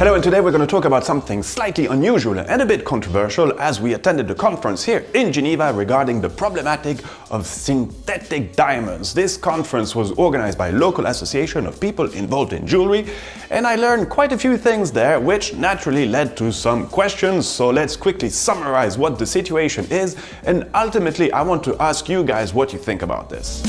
Hello, and today we're going to talk about something slightly unusual and a bit controversial as we attended a conference here in Geneva regarding the problematic of synthetic diamonds. This conference was organized by a local association of people involved in jewelry, and I learned quite a few things there which naturally led to some questions. So let's quickly summarize what the situation is, and ultimately I want to ask you guys what you think about this.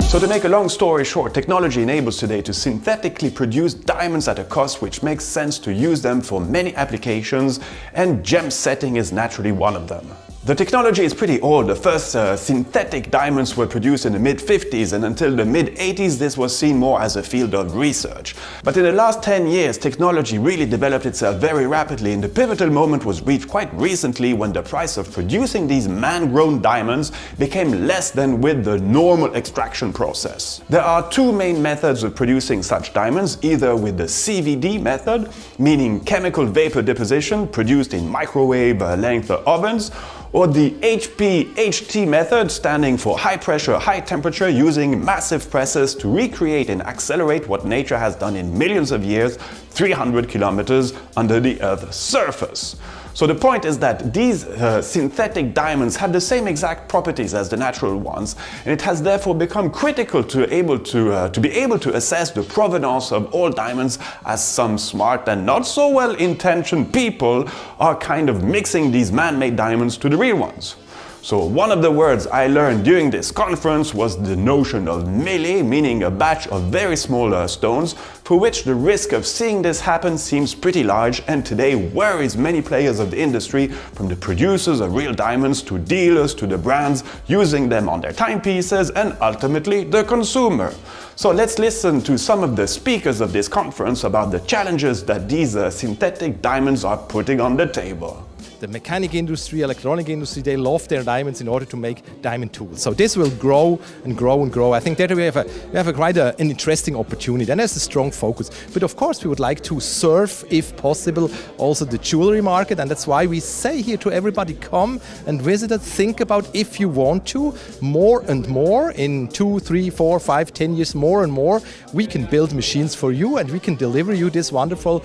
So to make a long story short, technology enables today to synthetically produce diamonds at a cost which makes sense to use them for many applications, and gem setting is naturally one of them. The technology is pretty old. The first synthetic diamonds were produced in the mid-50s, and until the mid-80s this was seen more as a field of research. But in the last 10 years, technology really developed itself very rapidly, and the pivotal moment was reached quite recently when the price of producing these man-grown diamonds became less than with the normal extraction process. There are two main methods of producing such diamonds, either with the CVD method, meaning chemical vapor deposition produced in microwave length ovens, or the HPHT method, standing for high pressure, high temperature, using massive presses to recreate and accelerate what nature has done in millions of years, 300 kilometers under the Earth's surface. So the point is that these synthetic diamonds have the same exact properties as the natural ones, and it has therefore become critical to be able to assess the provenance of all diamonds, as some smart and not so well-intentioned people are kind of mixing these man-made diamonds to the real ones. So one of the words I learned during this conference was the notion of melee, meaning a batch of very small stones, for which the risk of seeing this happen seems pretty large, and today worries many players of the industry, from the producers of real diamonds to dealers to the brands using them on their timepieces, and ultimately the consumer. So let's listen to some of the speakers of this conference about the challenges that these synthetic diamonds are putting on the table. The mechanic industry, electronic industry, they love their diamonds in order to make diamond tools. So this will grow and grow and grow. I think that we have quite an interesting opportunity, and there's a strong focus. But of course we would like to serve, if possible, also the jewelry market, and that's why we say here to everybody, come and visit us, think about, if you want to, more and more, in 2, 3, 4, 5, 10 years, more and more, we can build machines for you and we can deliver you this wonderful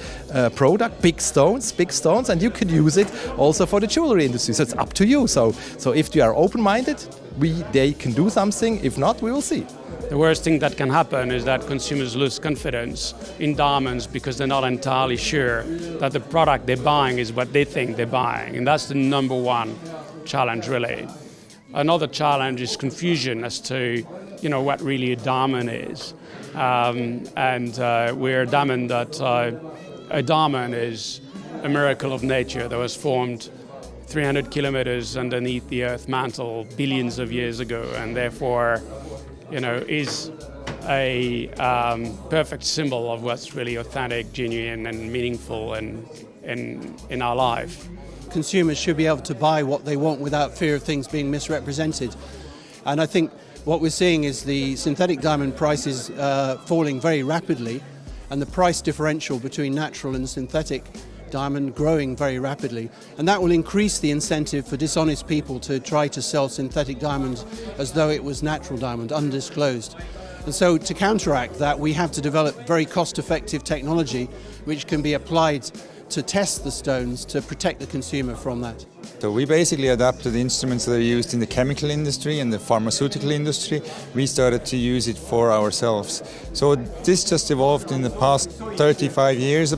product, big stones, and you can use it also for the jewelry industry. So it's up to you. So if you are open-minded, they can do something. If not, we will see. The worst thing that can happen is that consumers lose confidence in diamonds because they're not entirely sure that the product they're buying is what they think they're buying. And that's the number one challenge, really. Another challenge is confusion as to, what really a diamond is. We're adamant that a diamond is a miracle of nature that was formed 300 kilometers underneath the Earth mantle billions of years ago, and therefore, is a perfect symbol of what's really authentic, genuine, and meaningful in our life. Consumers should be able to buy what they want without fear of things being misrepresented. And I think what we're seeing is the synthetic diamond prices falling very rapidly, and the price differential between natural and synthetic diamond growing very rapidly, and that will increase the incentive for dishonest people to try to sell synthetic diamonds as though it was natural diamond, undisclosed. And so to counteract that, we have to develop very cost-effective technology which can be applied to test the stones to protect the consumer from that. So we basically adapted instruments that are used in the chemical industry and the pharmaceutical industry. We started to use it for ourselves. So this just evolved in the past 35 years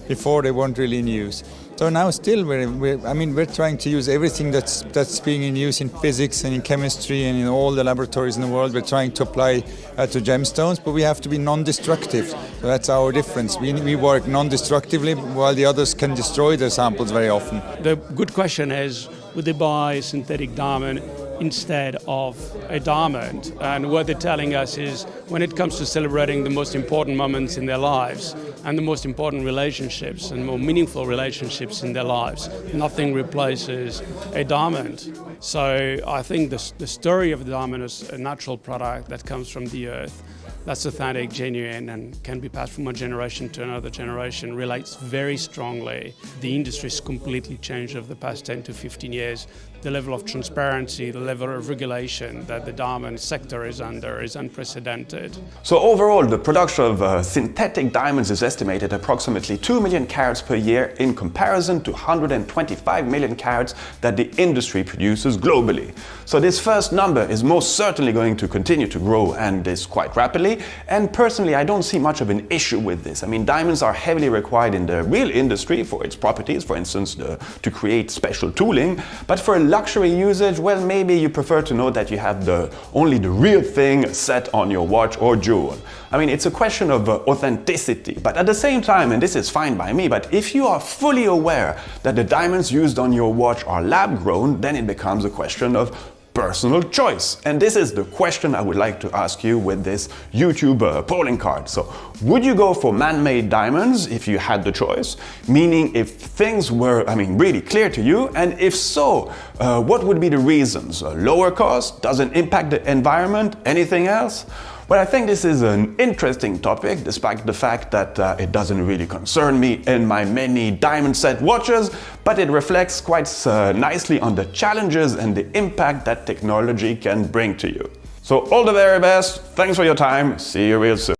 before they weren't really in use. So now still we're trying to use everything that's being in use in physics and in chemistry and in all the laboratories in the world. We're trying to apply to gemstones, but we have to be non-destructive. So that's our difference. We work non-destructively while the others can destroy their samples very often. The good question is, would they buy synthetic diamond instead of a diamond? And what they're telling us is, when it comes to celebrating the most important moments in their lives and the most important relationships and more meaningful relationships in their lives, nothing replaces a diamond. So I think the story of the diamond is a natural product that comes from the earth, that's authentic, genuine, and can be passed from one generation to another generation, relates very strongly. The industry has completely changed over the past 10 to 15 years. the level of transparency, the level of regulation that the diamond sector is under is unprecedented. So overall, the production of synthetic diamonds is estimated at approximately 2 million carats per year in comparison to 125 million carats that the industry produces globally. So this first number is most certainly going to continue to grow, and this quite rapidly. And personally, I don't see much of an issue with this. I mean, diamonds are heavily required in the real industry for its properties, for instance, to create special tooling. But for luxury usage, well, maybe you prefer to know that you have only the real thing set on your watch or jewel. I mean, it's a question of authenticity. But at the same time, and this is fine by me, but if you are fully aware that the diamonds used on your watch are lab-grown, then it becomes a question of personal choice. And this is the question I would like to ask you with this YouTube polling card. So, would you go for man-made diamonds if you had the choice? Meaning if things were, really clear to you, and if so, what would be the reasons? Lower cost? Doesn't impact the environment? Anything else? Well, I think this is an interesting topic, despite the fact that it doesn't really concern me in my many diamond set watches, but it reflects quite nicely on the challenges and the impact that technology can bring to you. So all the very best, thanks for your time, see you real soon.